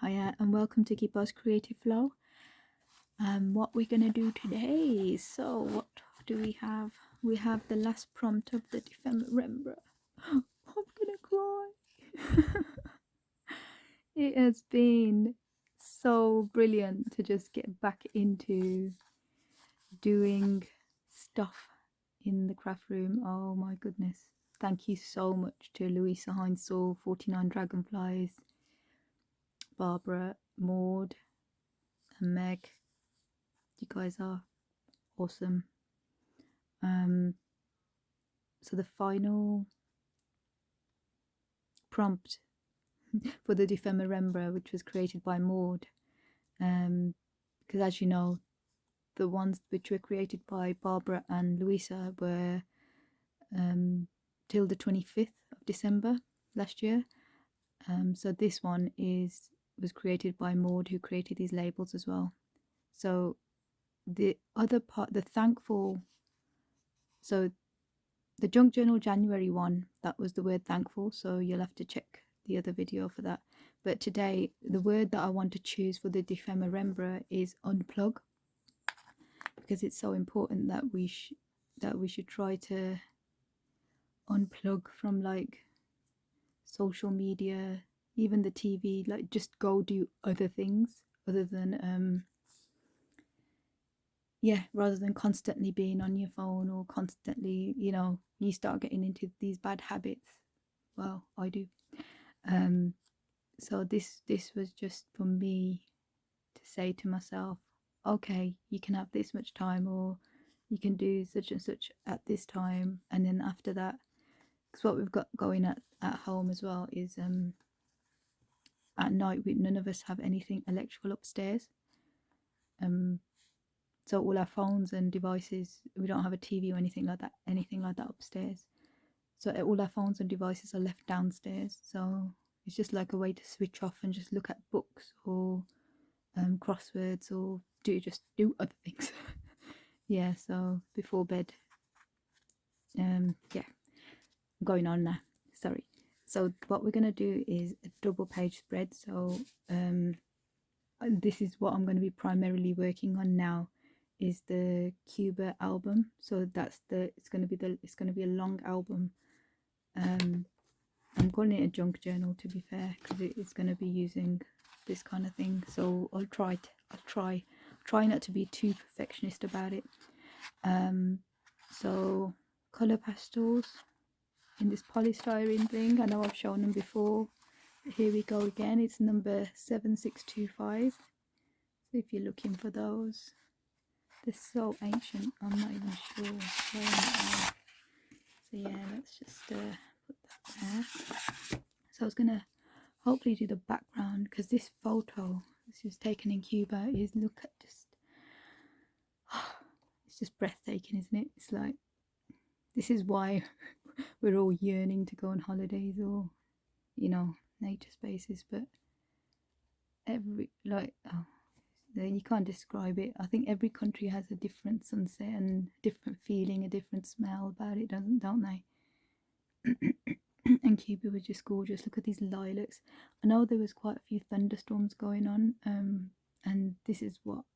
Hiya and welcome to Keepa's Creative Flow. What we're gonna do today, so what do we have? We have the last prompt of the dephemerember. I'm gonna cry. It has been so brilliant to just get back into doing stuff in the craft room. Oh my goodness. Thank you so much to Louisa Heinzel, 49 Dragonflies, Barbara, Maud, and Meg. You guys are awesome. So the final prompt for the dephemerember, which was created by Maud, because as you know, the ones which were created by Barbara and Louisa were till the 25th of December last year. So this one was created by Maud, who created these labels as well. So the other part, the thankful, so the Junk Journal January one, that was the word thankful, so you'll have to check the other video for that. But today, the word that I want to choose for the dephemerember is unplug, because it's so important that we should try to unplug from like social media, even the TV, like just go do other things other than rather than constantly being on your phone or constantly, you start getting into these bad habits. Well, I do. So this was just for me to say to myself, okay, you can have this much time, or you can do such and such at this time, and then after that, because what we've got going at home as well is at night none of us have anything electrical upstairs. So all our phones and devices, we don't have a TV or anything like that upstairs. So all our phones and devices are left downstairs. So it's just like a way to switch off and just look at books or crosswords or just do other things. Yeah, so before bed. I'm going on now. Sorry. So what we're going to do is a double page spread. So this is what I'm going to be primarily working on now, is the Cuba album. So it's going to be a long album. I'm calling it a junk journal, to be fair, because it's going to be using this kind of thing. So I'll try not to be too perfectionist about it. So color pastels in this polystyrene thing. I know I've shown them before. Here we go again. It's number 7625. So if you're looking for those, they're so ancient, I'm not even sure where they are. So yeah, let's just put that there. So I was gonna hopefully do the background, because this photo, this was taken in Cuba, is look at it's just breathtaking, isn't it? It's like, this is why we're all yearning to go on holidays or nature spaces. But you can't describe it. I think every country has a different sunset and different feeling, a different smell about it, don't they? And Cuba was just gorgeous. Look at these lilacs. I know there was quite a few thunderstorms going on, and this is what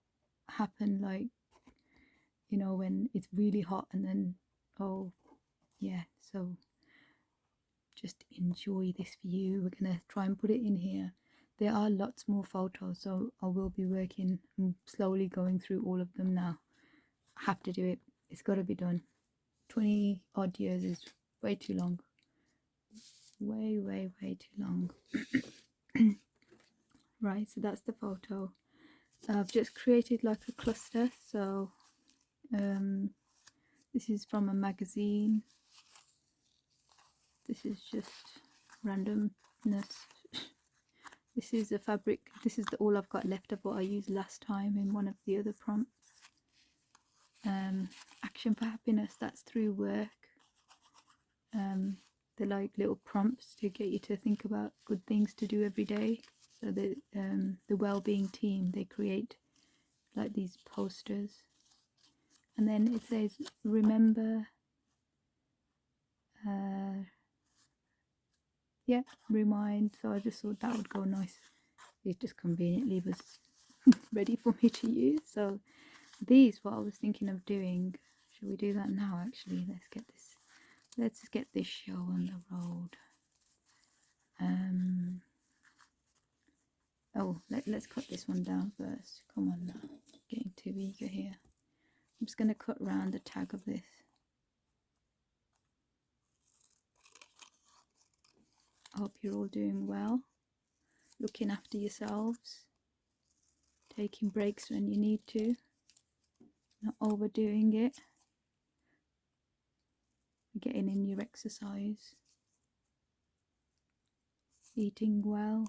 happened, like, when it's really hot, and then so just enjoy this view. We're gonna try and put it in here. There are lots more photos, so I will be working and slowly going through all of them now. I have to do it. It's got to be done. 20 odd years is way too long. Way too long. Right, so that's the photo. I've just created like a cluster. So this is from a magazine. This is just randomness. This is a fabric. This is all I've got left of what I used last time in one of the other prompts. Action for happiness, that's through work. They're like little prompts to get you to think about good things to do every day. So the well-being team, they create like these posters, and then it says remember, remind. So I just thought that would go nice it just conveniently was ready for me to use. So these, what I was thinking of doing, should we do that now? Actually, let's just get this show on the road. Oh, let's cut this one down first. Come on now, getting too eager here. I'm just going to cut round the tag of this. I hope you're all doing well, looking after yourselves, taking breaks when you need to, not overdoing it, getting in your exercise, eating well.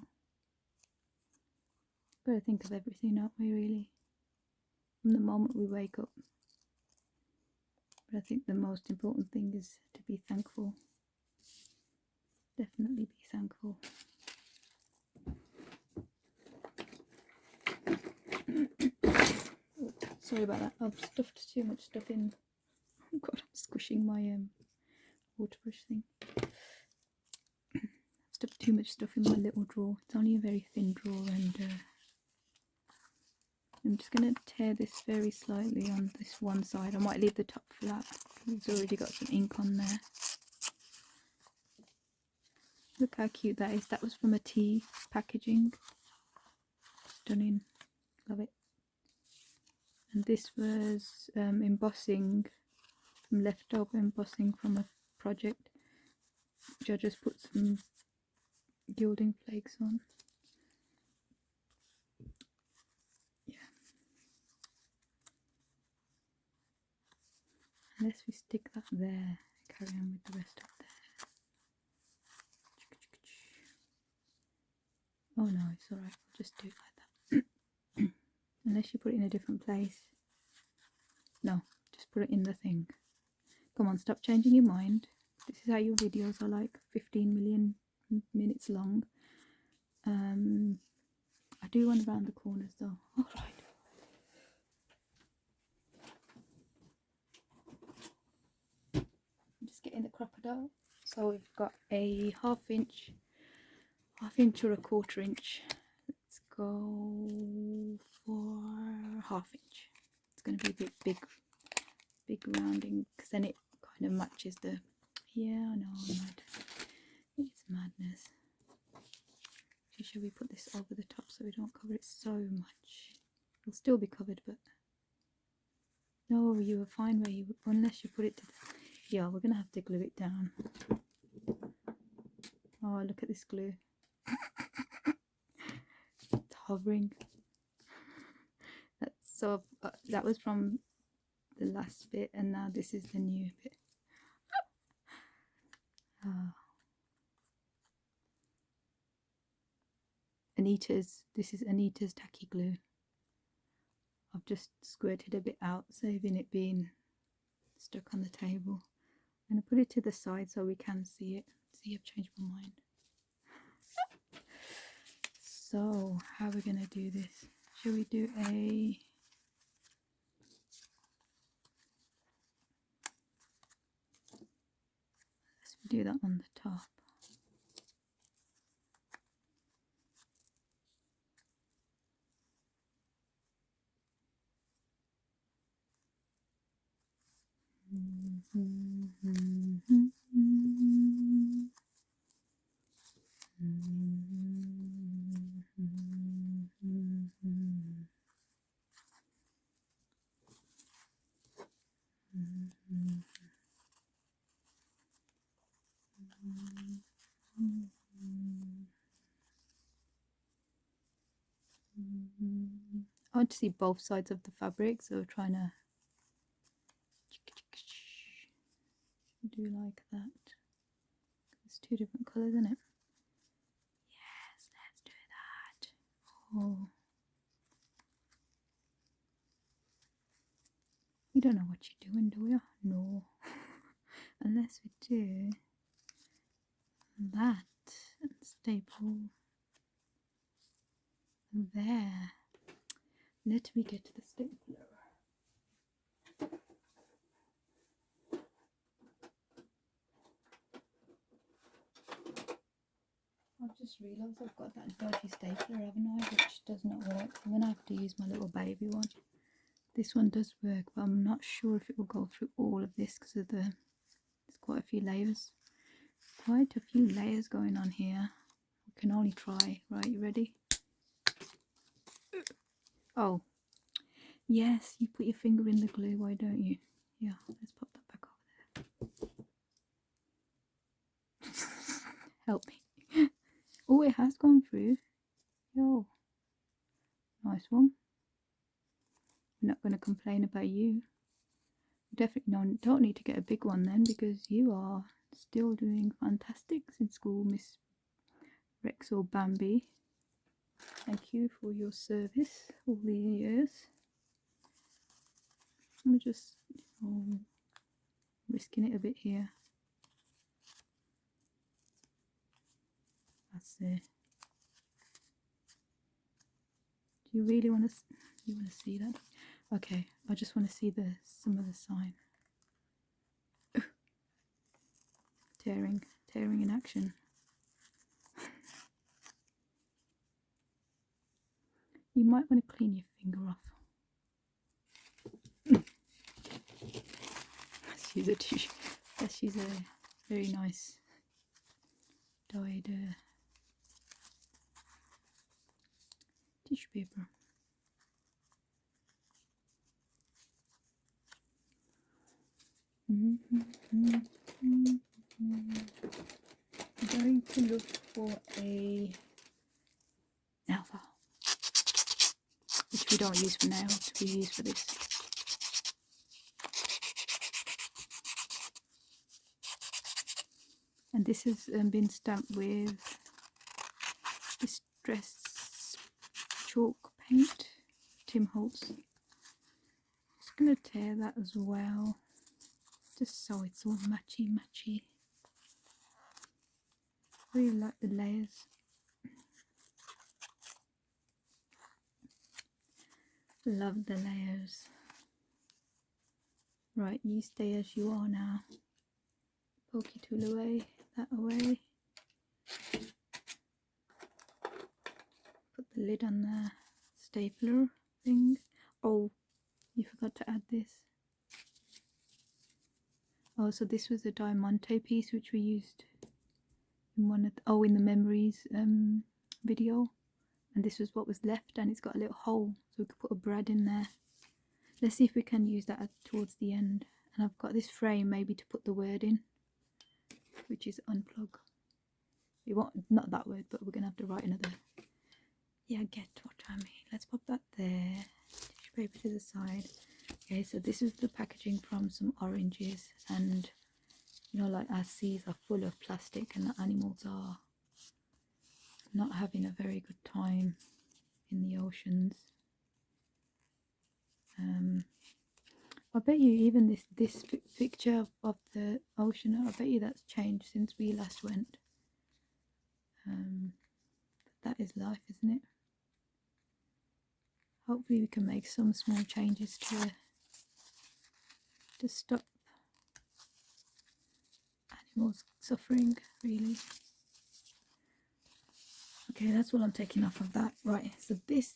Got to think of everything, don't we, really, from the moment we wake up. But I think the most important thing is to be thankful. Definitely be thankful. Sorry about that. I've stuffed too much stuff in. Oh God, I'm squishing my water brush thing. I've stuffed too much stuff in my little drawer. It's only a very thin drawer, and I'm just going to tear this very slightly on this one side. I might leave the top flat. It's already got some ink on there. Look how cute that is. That was from a tea packaging. Stunning. Love it. And this was embossing, some leftover embossing from a project, which I just put some gilding flakes on. Yeah. Unless we stick that there, carry on with the rest up there. Oh no, it's alright, I'll just do it like that. Unless you put it in a different place. No, just put it in the thing. Come on, stop changing your mind. This is how your videos are like 15 million minutes long. I do one around the corners though. Alright. I'm just getting the crocodile. So we've got a half inch or a 1/4 inch. Let's go for half inch. It's going to be a bit big rounding, because then it kind of matches the. Yeah, I know, I'm mad. It's madness. Should we put this over the top so we don't cover it so much? It'll still be covered, but no, you were fine where you, unless you put it to the. Yeah, we're gonna have to glue it down. Oh, look at this glue. It's hovering. So that was from the last bit, and now this is the new bit. This is Anita's tacky glue. I've just squirted a bit out, saving it being stuck on the table. I'm going to put it to the side so we can see it. See, I've changed my mind. So, how are we going to do this? Shall we do a... Let's do that on the top. I want to see both sides of the fabric, so we're trying to do like that. It's two different colours, isn't it? Yes, let's do that. Oh, we don't know what you're doing, do we? No. Unless we do that and staple there. Let me get to the stapler. I've just just realised I've got that dodgy stapler, haven't I, which does not work. I'm going to have to use my little baby one. This one does work, but I'm not sure if it will go through all of this because of there's quite a few layers. Quite a few layers going on here. I can only try. Right, you ready? Oh, yes, you put your finger in the glue, why don't you? Yeah, let's pop that back over there. Help me. Oh, it has gone through. Yo, nice one. I'm not going to complain about you. Definitely don't need to get a big one then, because you are still doing fantastic in school, Miss Rex or Bambi. Thank you for your service all these years. I'm just risking it a bit here. That's it. Do you really want to? You want to see that? Okay, I just want to see some of the sign. Tearing in action. You might want to clean your finger off. Let's use a tissue. Let's use a very nice dyed tissue paper. I'm going to look for a nail file, which we don't use for nails, we use for this. And this has been stamped with distress chalk paint, Tim Holtz. Just going to tear that as well, just so it's all matchy. Really like the layers. Love the layers. Right, you stay as you are now. Pokey tool away, that away. Put the lid on the stapler thing. Oh, you forgot to add this. Oh, so this was the Diamante piece which we used in one of in the memories video, and this was what was left, and it's got a little hole so we could put a brad in there. Let's see if we can use that towards the end. And I've got this frame maybe to put the word in, which is unplug. We want not that word, but we're gonna have to write another. Yeah, get what I mean. Let's pop that there. Tissue paper to the side. Okay, so this is the packaging from some oranges, and you know, like our seas are full of plastic and the animals are not having a very good time in the oceans. I bet you even this picture of the ocean, I bet you that's changed since we last went. But that is life, isn't it? Hopefully we can make some small changes to stop animals suffering, really. Okay, that's all I'm taking off of that. Right, so this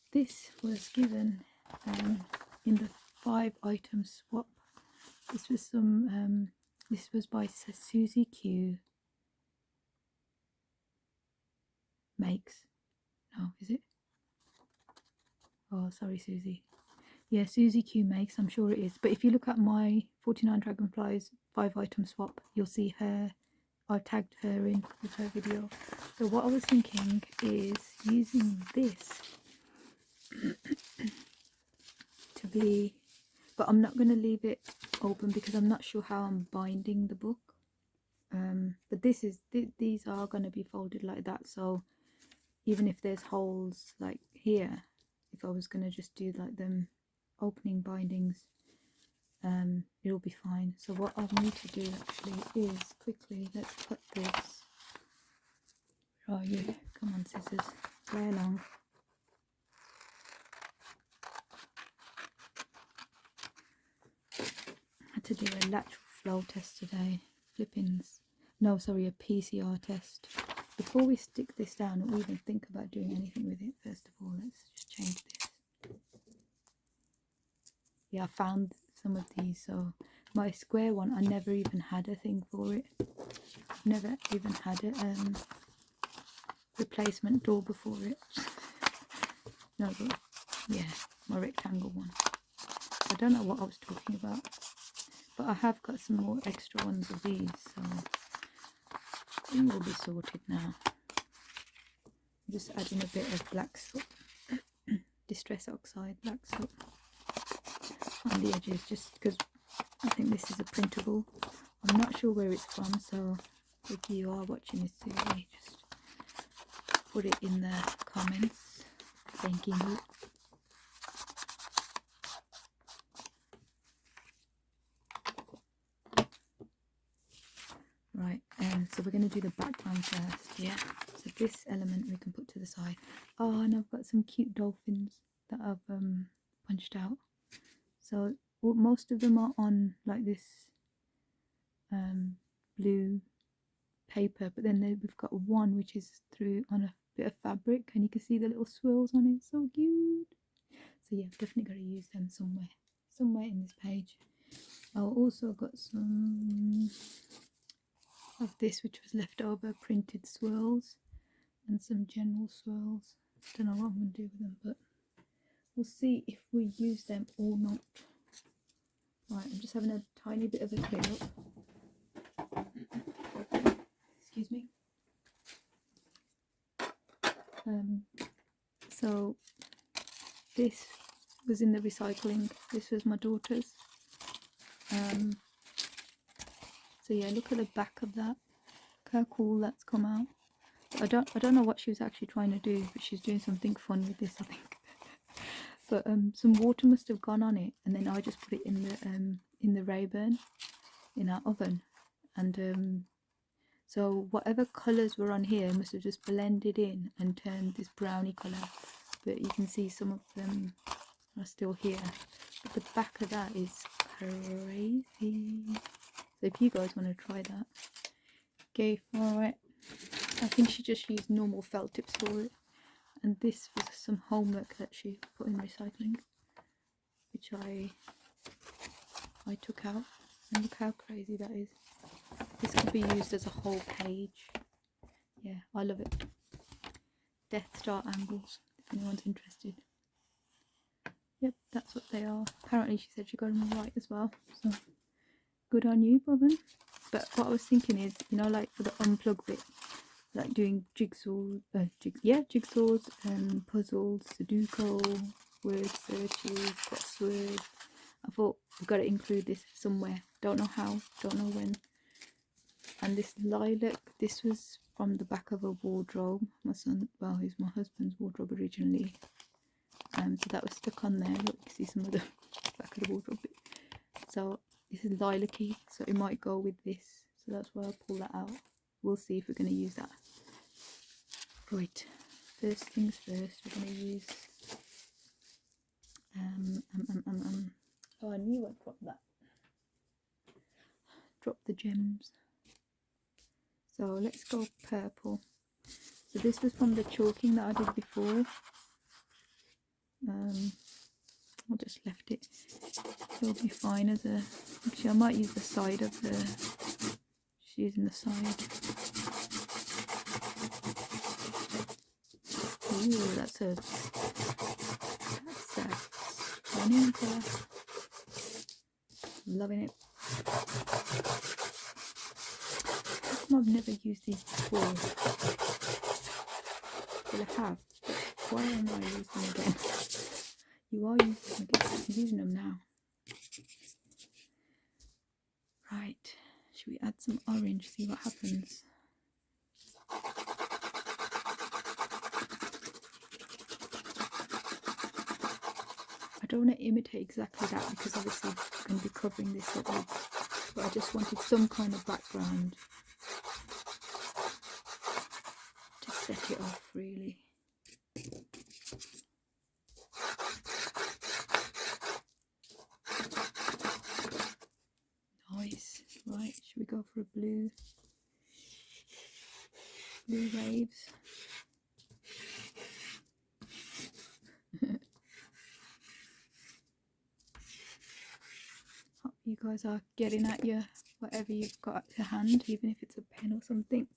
was given in the 5-item swap. This was some this was by Susie Q Makes. No, is it? Oh, sorry, Susie. Yeah, Susie Q Makes, I'm sure it is. But if you look at my 49 Dragonflies 5-item swap, you'll see her. I tagged her in with her video. So what I was thinking is using this to be, but I'm not going to leave it open because I'm not sure how I'm binding the book. But these are going to be folded like that, so even if there's holes like here, if I was going to just do like them opening bindings, it'll be fine. So what I need to do actually is quickly, let's cut this. Where are you? Come on, scissors, play along. I had to do a lateral flow test today. Flippins. No, sorry, a PCR test. before we stick this down or even think about doing anything with it, first of all, let's just change this. Yeah, I found some of these. So my square one, I never even had a thing for it. I've never even had a replacement door before it. No, but yeah, my rectangle one. I don't know what I was talking about, but I have got some more extra ones of these, so it will be sorted now. I'm just adding a bit of black soap, distress oxide black soap on the edges, just because I think this is a printable. I'm not sure where it's from, so if you are watching this series, just put it in the comments. Thank you. Right, so we're going to do the background first, yeah. So this element we can put to the side. Oh, and I've got some cute dolphins that I've punched out. So most of them are on like this blue paper, but then we've got one which is through on a bit of fabric, and you can see the little swirls on it. So cute. So yeah, I've definitely got to use them somewhere in this page. I've also got some of this which was left over, printed swirls, and some general swirls. Don't know what I'm going to do with them, but we'll see if we use them or not. Right, I'm just having a tiny bit of a clear up. Excuse me. So this was in the recycling. This was my daughter's. So yeah, look at the back of that. Look how cool that's come out. I don't know what she was actually trying to do, but she's doing something fun with this, I think. But some water must have gone on it, and then I just put it in the Rayburn in our oven, and so whatever colours were on here must have just blended in and turned this brownie colour. But you can see some of them are still here. But the back of that is crazy. So if you guys want to try that, go for it. I think she just used normal felt tips for it. And this was some homework that she put in recycling, which I took out. And look how crazy that is. This could be used as a whole page. Yeah, I love it. Death Star angles, if anyone's interested. Yep, that's what they are. Apparently she said she got them right as well, so good on you, Bobbin. But what I was thinking is, you know, like for the unplug bit, like doing jigsaws, puzzles, Sudoku, word searches, crossword. I thought we've got to include this somewhere. Don't know how, don't know when. And this lilac, this was from the back of a wardrobe. My son, well, he's my husband's wardrobe originally. So that was stuck on there. Look, you see some of the back of the wardrobe bit. So this is lilac-y, so it might go with this. So that's why I'll pull that out. We'll see if we're going to use that. Right, first things first, we're going to use oh, I knew I'd drop that. Drop the gems. So let's go purple. So this was from the chalking that I did before. I just left it. It'll be fine as a. Actually, I might use the side of the. Just using the side. Ooh, that's a stunning colour. Loving it. How come I've never used these before? Well, I have. Why am I using them again? You are using them again. I'm using them now. Right. Should we add some orange? See what happens. I don't want to imitate exactly that because obviously I'm going to be covering this up, but I just wanted some kind of background to set it off, really. Nice. Right, should we go for a blue? blue waves. Hope you guys are getting at your whatever you've got to hand, even if it's a pen or something,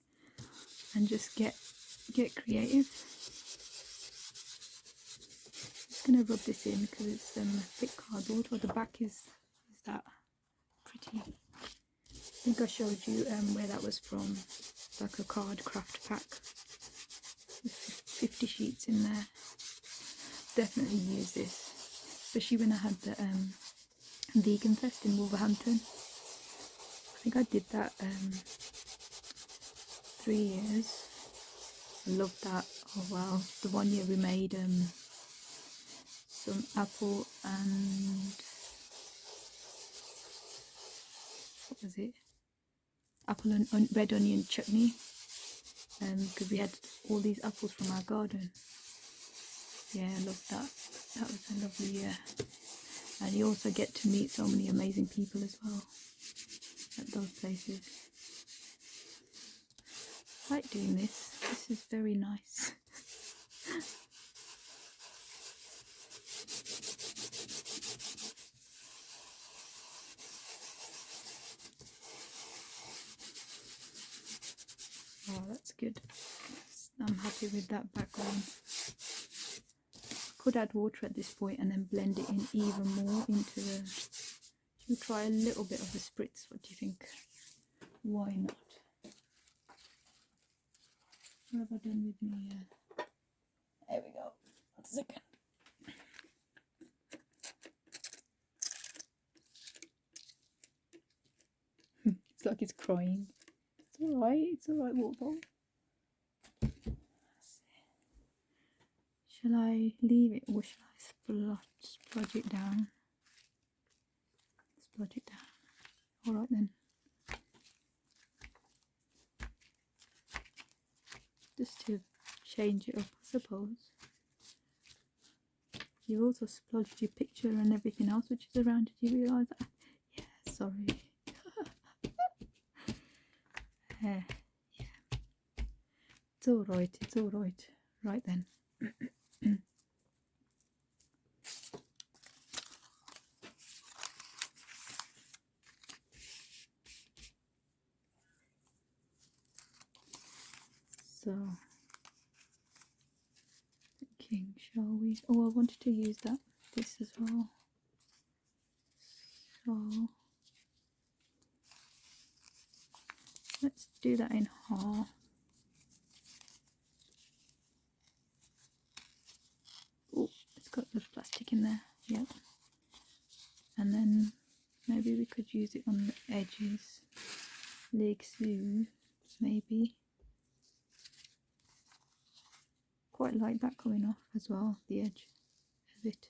and just get creative. Just gonna rub this in because it's thick cardboard. Or the back is that pretty. I think I showed you where that was from, like a card craft pack with 50 sheets in there. Definitely use this, especially when I had the vegan fest in Wolverhampton. I think I did that 3 years. I loved that. Oh wow, the one year we made some apple and what was it? Apple and red onion chutney, because we had all these apples from our garden. Yeah, I loved that. That was a lovely year. And you also get to meet so many amazing people as well at those places. I like doing this. This is very nice. Oh, that's good. I'm happy with that background. Could add water at this point and then blend it in even more into the... Should we try a little bit of the spritz? What do you think? Why not? What have I done with me? There we go. 1 second. It's like it's crying. It's alright. It's alright, water. Shall I leave it or shall I splodge it down? Splodge it down. Alright then. Just to change it up, I suppose. You also splodged your picture and everything else which is around. Did you realise that? Yeah, sorry. Yeah. It's alright, it's alright. Right then. So, thinking, shall we? Oh, I wanted to use this as well. So, let's do that in half. Oh, it's got the plastic in there. Yep. And then maybe we could use it on the edges. Like so, maybe. Quite like that coming off as well, the edge of it.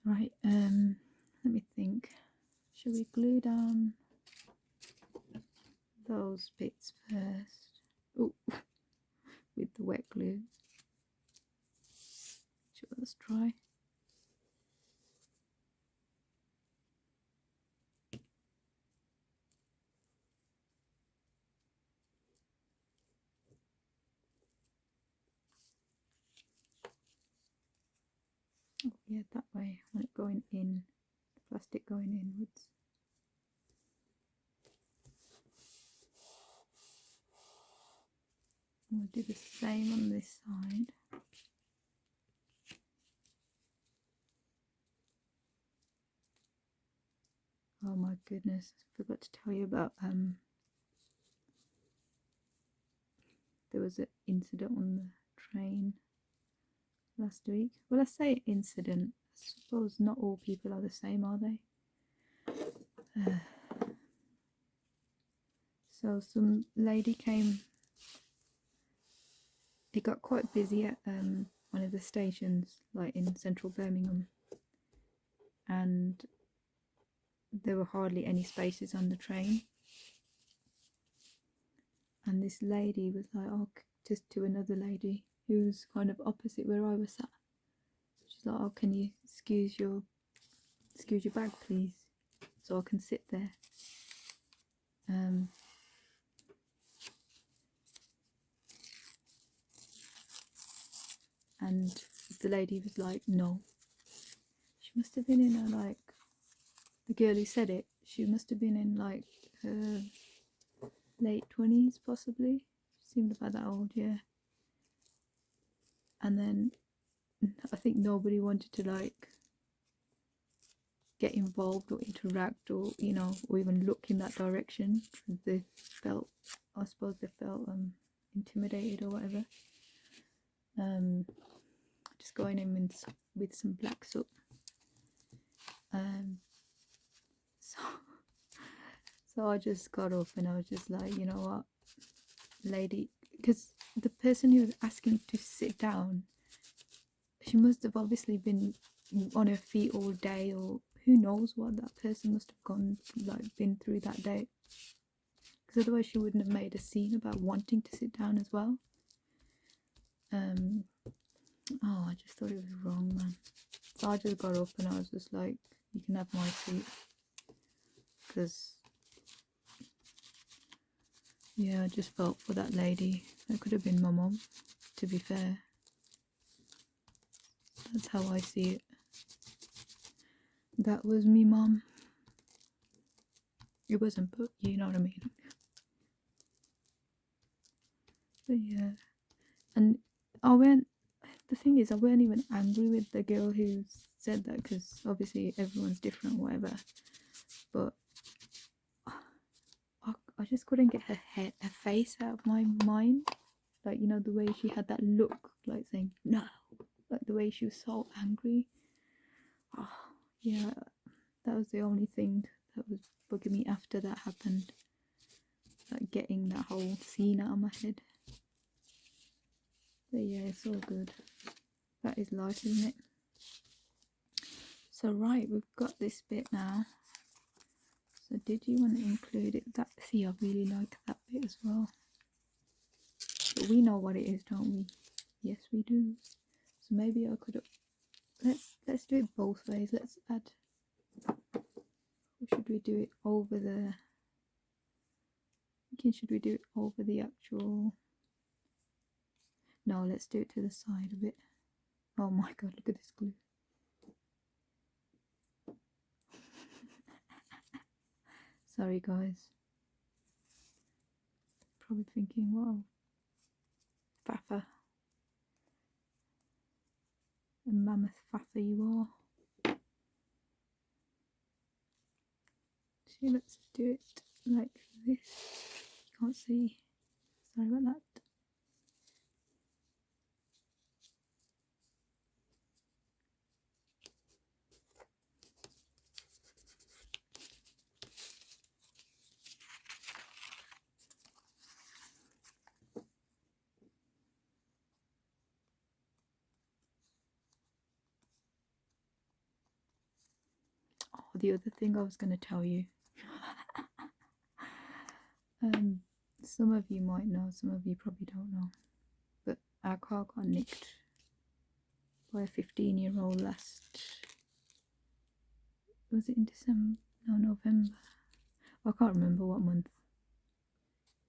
Right, let me think. Shall we glue down those bits first? Oh, with the wet glue. Sure, let's try. Oh, yeah, that way. I want it going in, the plastic going inwards. We'll do the same on this side. Oh my goodness, I forgot to tell you about there was an incident on the train last week. Well, I say incident, I suppose not all people are the same, are they? So some lady came it got quite busy at one of the stations, like in central Birmingham, and there were hardly any spaces on the train. And this lady was like, oh, just to another lady who was kind of opposite where I was sat. She's like, oh, can you excuse your bag, please, so I can sit there. And the lady was like, no. She must have been in her, like, the girl who said it, she must have been in like her late 20s possibly. She seemed about that old, yeah. And then I think nobody wanted to like get involved or interact or, you know, or even look in that direction. They felt, I suppose they felt intimidated or whatever. Just going in with some black soot. So I just got up and I was just like, you know what, lady, because the person who was asking to sit down, she must have obviously been on her feet all day, or who knows what that person must have been through that day, because otherwise she wouldn't have made a scene about wanting to sit down as well. Oh, I just thought it was wrong, man. So I just got up and I was just like, you can have my seat, because yeah, I just felt for that lady. That could have been my mum, to be fair. That's how I see it. That was me mum. It wasn't, but you know what I mean. But yeah, and the thing is, I weren't even angry with the girl who said that, because obviously everyone's different or whatever, but I just couldn't get her face out of my mind. Like, you know, the way she had that look, like saying no, like the way she was so angry. Oh yeah, that was the only thing that was bugging me after that happened, like getting that whole scene out of my head. But yeah, it's all good. That is life, isn't it? So right, we've got this bit now. So did you want to include it? That, see, I really like that bit as well. But we know what it is, don't we? Yes, we do. So maybe I could, let's do it both ways. Let's add, or should we do it over the, should we do it over the actual, no, let's do it to the side a bit. Oh my god, look at this glue. Sorry guys. Probably thinking, wow, faffer. A mammoth faffer you are. So let's do it like this. You can't see. Sorry about that. Oh, the other thing I was going to tell you. Some of you might know, some of you probably don't know. But our car got nicked by a 15-year-old last, was it in December? No, November. I can't remember what month.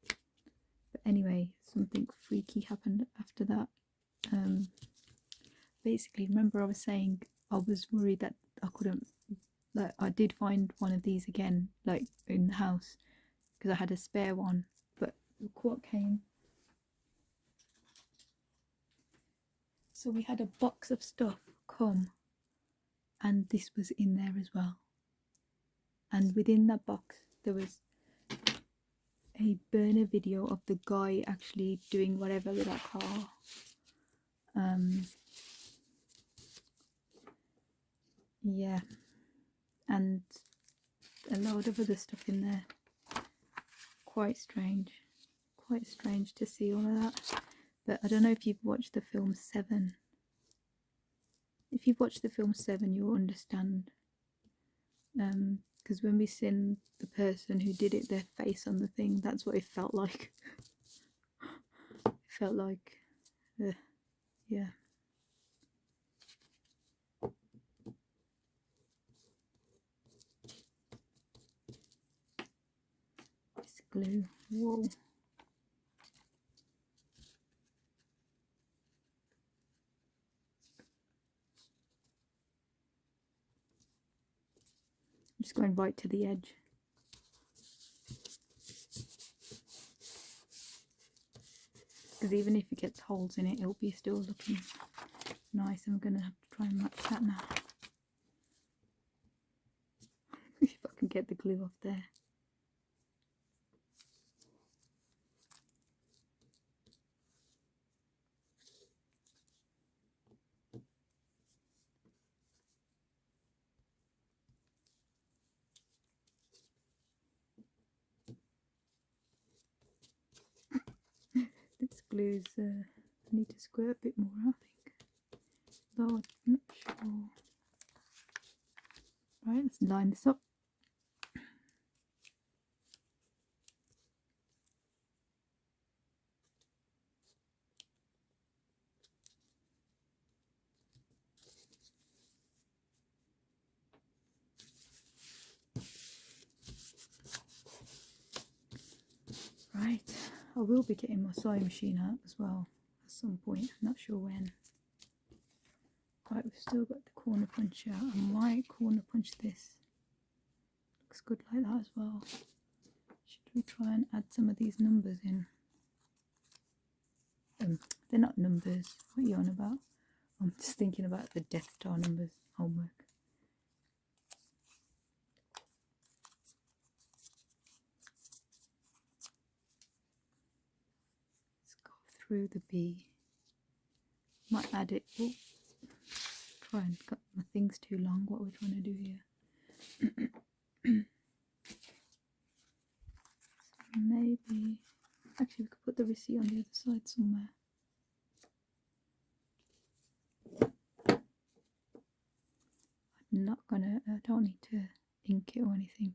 But anyway, something freaky happened after that. Basically, remember I was saying I was worried that I couldn't, like, I did find one of these again, like in the house, because I had a spare one. But look what came. So we had a box of stuff come, and this was in there as well. And within that box there was a burner video of the guy actually doing whatever with that car. Yeah, and a load of other stuff in there. Quite strange to see all of that. But I don't know if you've watched the film Seven. If you've watched the film Seven, you'll understand. Because when we seen the person who did it, their face on the thing, that's what it felt like. It felt like, yeah. This glue, whoa. I'm just going right to the edge. Because even if it gets holes in it, it'll be still looking nice. I'm going to have to try and match that now. If I can get the glue off there. This glue's, I need to squirt a bit more, I think. Though I'm not sure. Right, let's line this up. Right, I will be getting my sewing machine out as well at some point, I'm not sure when. Right, we've still got the corner punch out. I might corner punch this. Looks good like that as well. Should we try and add some of these numbers in? They're not numbers. What are you on about? I'm just thinking about the Death Star numbers homework. Let's go through the B. Might add it. Oh, try and cut my things too long. What are we trying to do here? So maybe. Actually, we could put the receipt on the other side somewhere. I'm not gonna. I don't need to ink it or anything.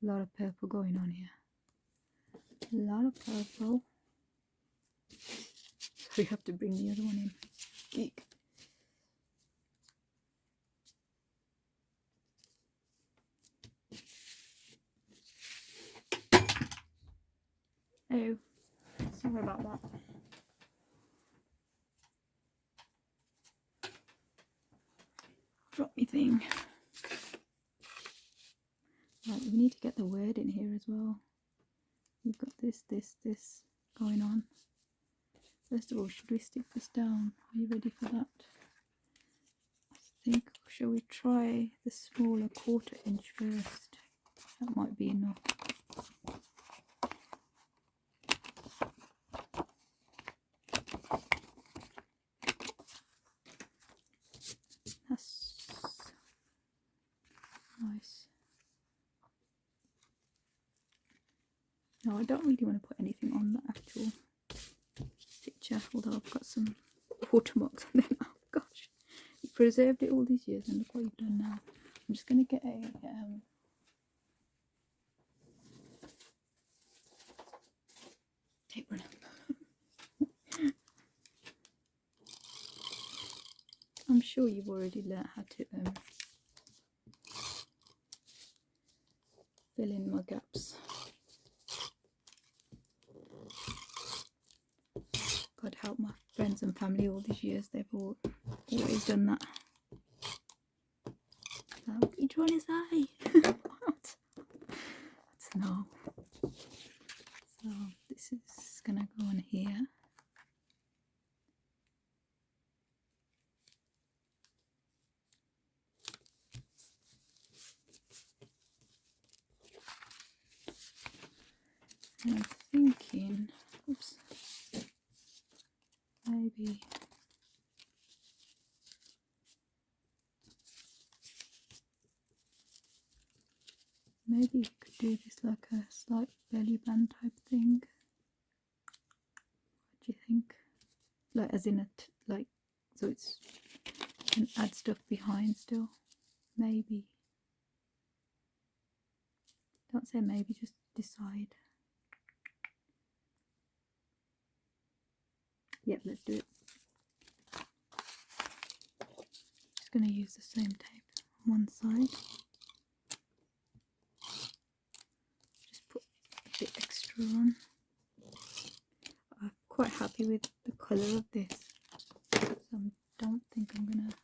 A lot of purple going on here. A lot of purple. So we have to bring the other one in. Eek. Oh, sorry about that. Drop me thing. Right, we need to get the word in here as well. We've got this going on. First of all, should we stick this down? Are you ready for that? I think, shall we try the smaller 1/4 inch first? That might be enough. That's nice. No, I don't really want to put anything on the actual picture, although I've got some watermarks on there now. Gosh, you've preserved it all these years and look what you've done now. I'm just going to get a tape runner. I'm sure you've already learnt how to fill in my gaps. God help my friends and family all these years, they've always done that. What are you trying to say? What? No. So this is gonna go on here. And I'm thinking, oops, maybe maybe we could do this like a slight belly band type thing. What do you think? Like as in a like, so it's, you can add stuff behind still. Maybe. Don't say maybe, just decide. Yep, let's do it. Just going to use the same tape on one side. Just put a bit extra on. I'm quite happy with the colour of this, so I don't think I'm going to,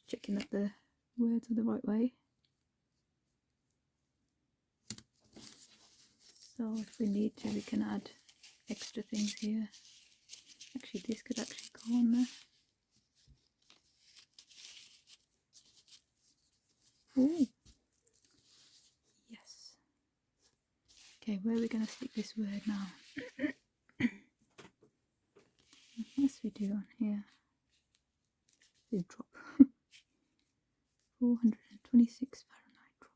checking that the words are the right way. So if we need to, we can add extra things here. Actually, this could actually go on there. Ooh. Yes. Okay, where are we going to stick this word now? Yes, we do on here. Big drop. 426 Fahrenheit drop.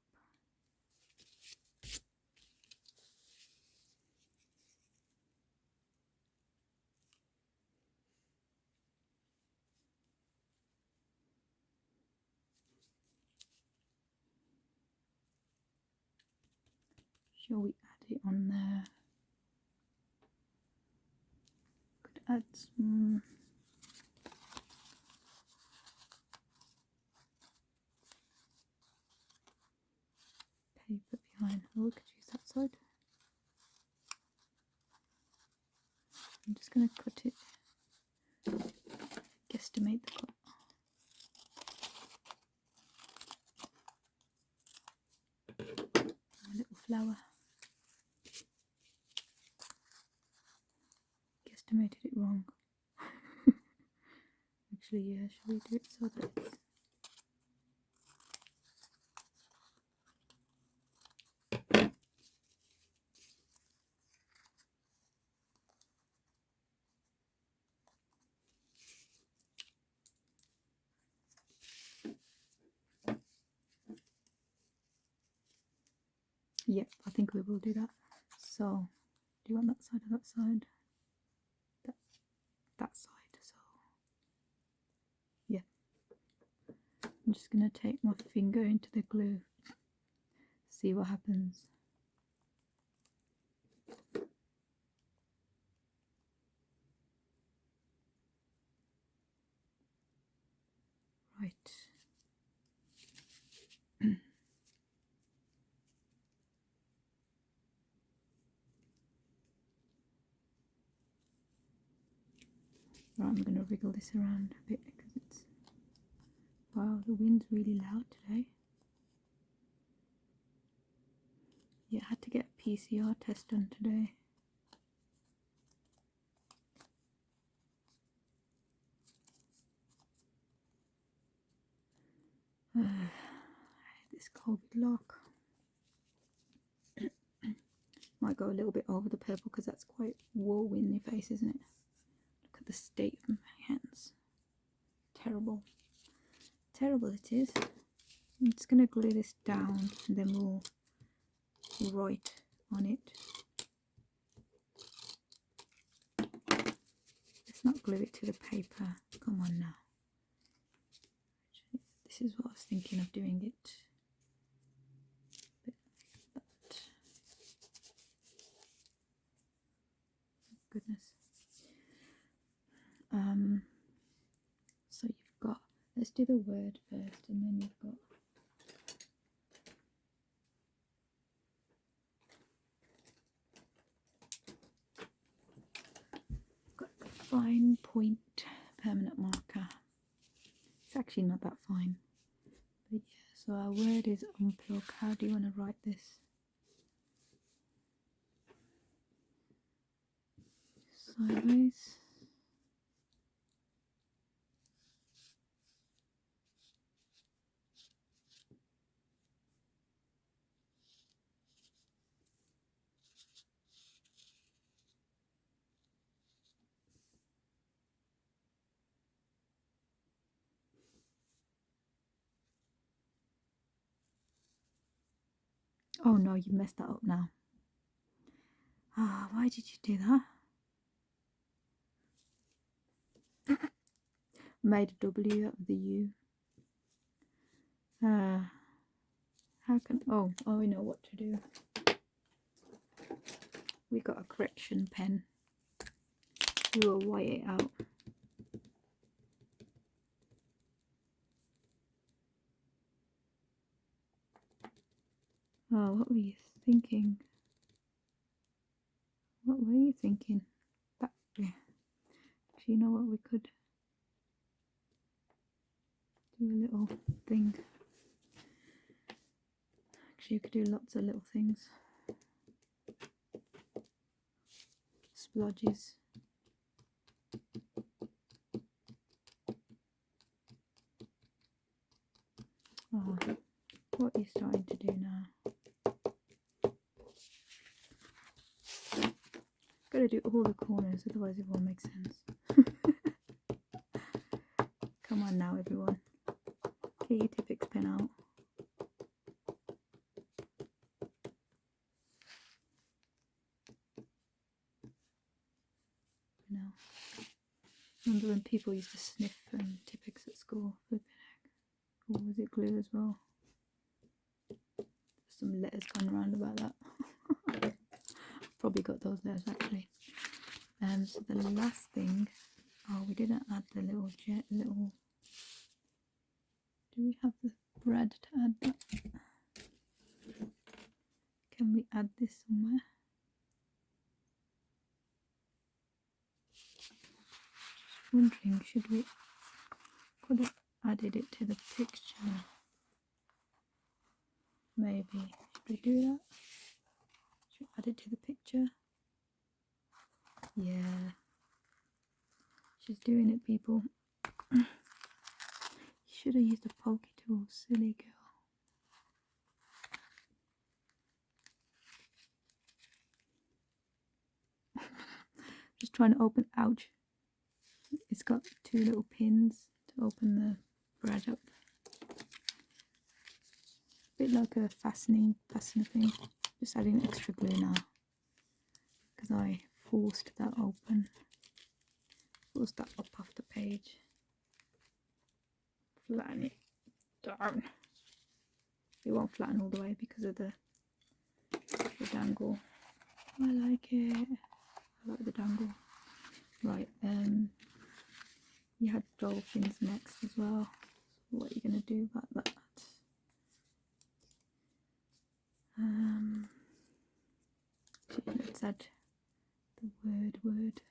Shall we add it on there? Could add some paper behind. Oh, we could use that side. I'm just going to cut it, guesstimate the cut. A little flower. Guesstimated it wrong. Actually, yeah, should we do it so that it's... Yep, I think we will do that. So, do you want that side or that side? That side, so yeah. I'm just going to take my finger into the glue, see what happens. Right. Right, I'm going to wriggle this around a bit because it's... Wow, the wind's really loud today. Yeah, I had to get a PCR test done today. I hate this COVID lock. Might go a little bit over the purple because that's quite wool in your face, isn't it? Look at the state of my hands. Terrible. Terrible it is. I'm just going to glue this down and then we'll write on it. Let's not glue it to the paper. Come on now. This is what I was thinking of doing it. But goodness. So you've got, let's do the word first, and then you've got a fine point permanent marker. It's actually not that fine. But yeah, so our word is unplug. How do you want to write this? Sideways. Oh no, you messed that up now. Ah, why did you do that? Made a W out of the U. How can, oh, I know what to do. We got a correction pen. We will white it out. Oh, what were you thinking? What were you thinking? That, yeah. Actually, you know what, we could do a little thing. Actually, you could do lots of little things. Splodges. Oh, what are you starting to do now? Gotta do all the corners, otherwise it won't make sense. Come on now, everyone. Get your Tippix pen out. No. Remember when people used to sniff Tippix at school? Flipping heck. Or was it glue as well? There's some letters going around about that. Probably got those letters actually. So the last thing, oh, we didn't add the little little. Do we have the brad to add that? Can we add this somewhere? Just wondering, should we? Could have added it to the picture. Maybe. Should we do that? Should we add it to the picture? Yeah. She's doing it, people. You should have used a pokey tool, silly girl. Just trying to open, ouch. It's got two little pins to open the bread up. A bit like a fastener thing. Just adding extra glue now. Because I forced that open. Forced that up off the page. Flatten it down. It won't flatten all the way because of the dangle. I like it. I like the dangle. Right, you had dolphins next as well. So what are you going to do about that? Let's add the word.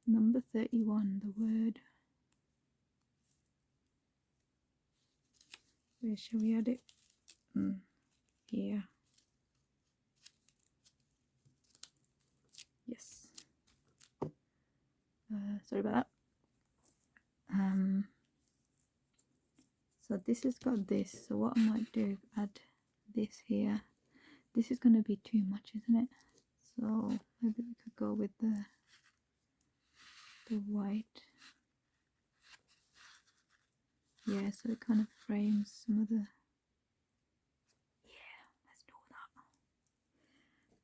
Number 31, the word. Where shall we add it? Here. Yes. Sorry about that. So this has got this. So what I might do, add this here. This is going to be too much, isn't it? So maybe we could go with the white. Yeah, so it kind of frames some of the. Yeah, let's do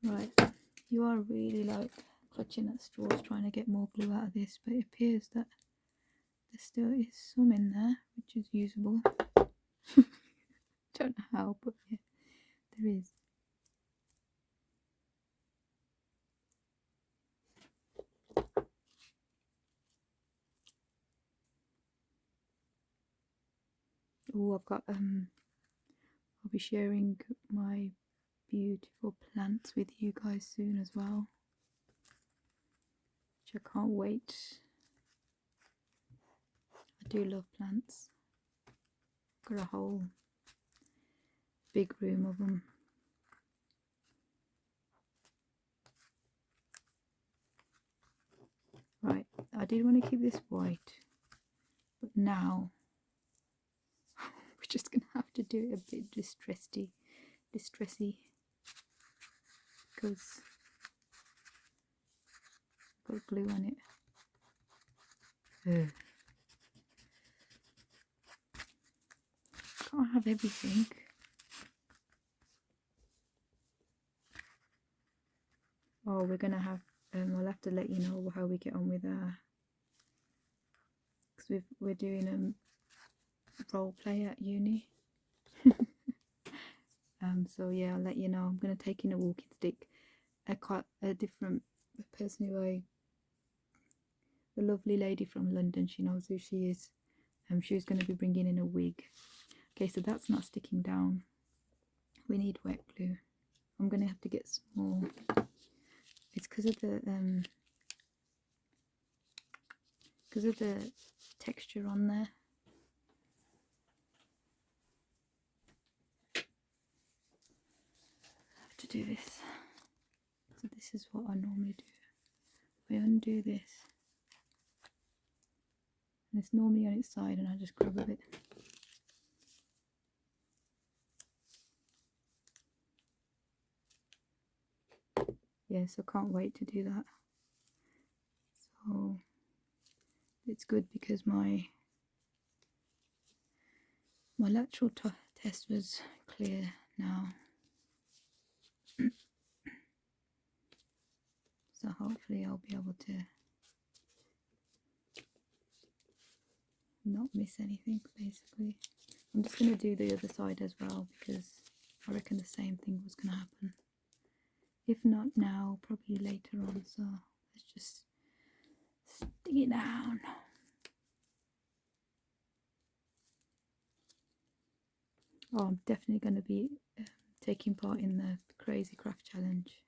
that. Right, you are really like clutching at straws trying to get more glue out of this, but it appears that there still is some in there, which is usable. Don't know how, but yeah, there is. Oh, I've got I'll be sharing my beautiful plants with you guys soon as well, which I can't wait. I do love plants. Got a whole big room of them. Right, I did want to keep this white, but now we're just gonna have to do it a bit distressy, because I've got glue on it. Ugh. can't have everything. Oh, we're gonna have, I'll have to let you know how we get on with because we're doing a role play at uni. So yeah, I'll let you know. I'm gonna take in a walking stick. A different person who a lovely lady from London, she knows who she is. She was going to be bringing in a wig. Okay, so that's not sticking down. We need wet glue. I'm going to have to get some more. It's because of the texture on there. I have to do this. So this is what I normally do. I undo this. And it's normally on its side, and I just grab a bit. Yes, I can't wait to do that. So it's good because my lateral test was clear now. So hopefully I'll be able to not miss anything, basically. I'm just going to do the other side as well because I reckon the same thing was going to happen. If not now, probably later on. So let's just stick it down. Oh, I'm definitely going to be taking part in the Crazy Craft Challenge.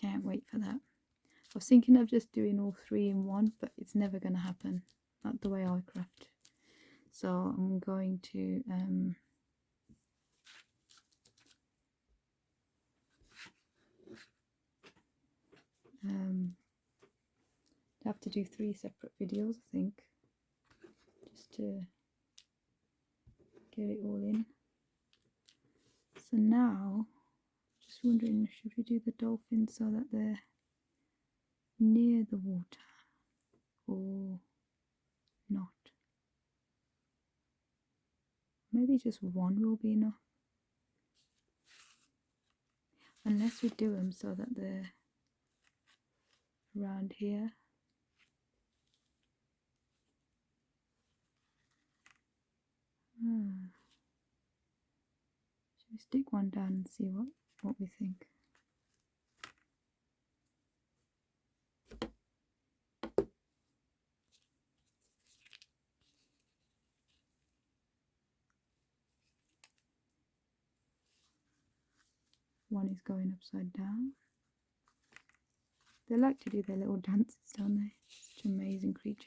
Can't wait for that. I was thinking of just doing all 3 in one, but it's never going to happen. Not the way I craft. So I'm going to have to do 3 separate videos, I think, just to get it all in. So now, just wondering, should we do the dolphins so that they're near the water or not? Maybe just one will be enough. Unless we do them so that they're around here. Should we stick one down and see what we think? One is going upside down. They like to do their little dances, don't they? Such amazing creatures.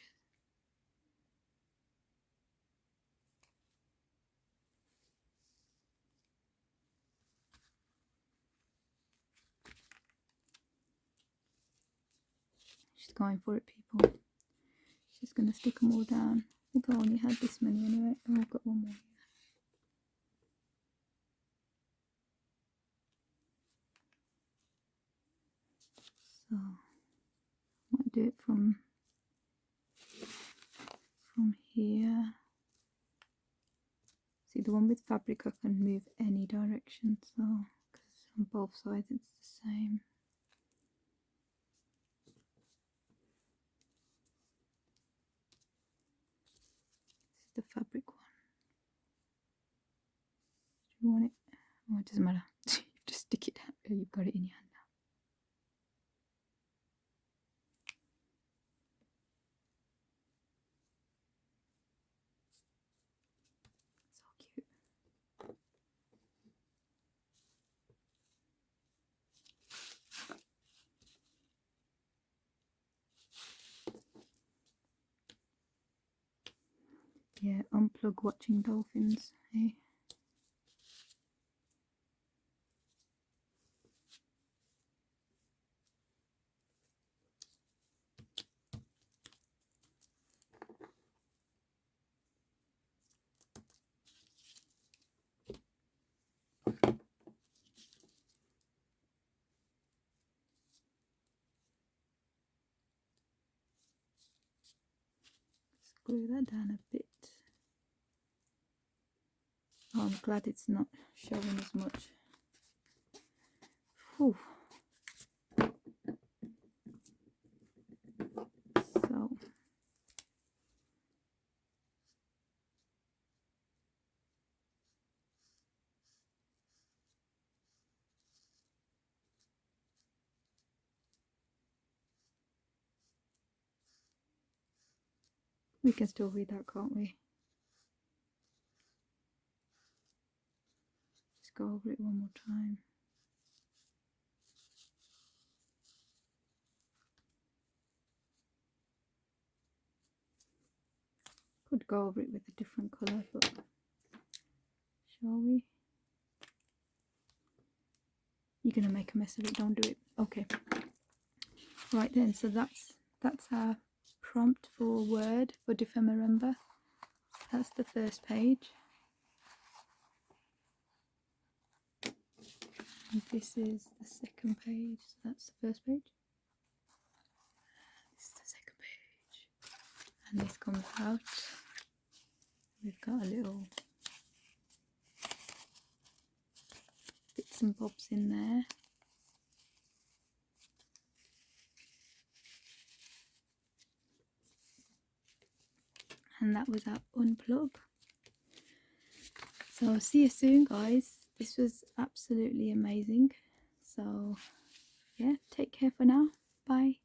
She's going for it, people. She's going to stick them all down. I think I only had this many anyway. Oh, I've got one more here. So, I might do it from here. See, the one with fabric I can move any direction, so because on both sides it's the same. This is the fabric one. Do you want it? Oh, it doesn't matter. Just stick it out. Oh, you've got it in your hand now. So cute. Yeah, unplug watching dolphins, hey? Glue that down a bit. Oh, I'm glad it's not showing as much. Whew. So we can still read that, can't we? Just go over it one more time. Could go over it with a different colour, but shall we? You're gonna make a mess of it, don't do it. Okay. Right then, so that's our prompt for word for dephemerember. That's the first page. And this is the second page. So that's the first page. This is the second page. And this comes out. We've got a little bits and bobs in there. And that was our unplug. So see you soon, guys. This was absolutely amazing. So yeah, take care for now. Bye.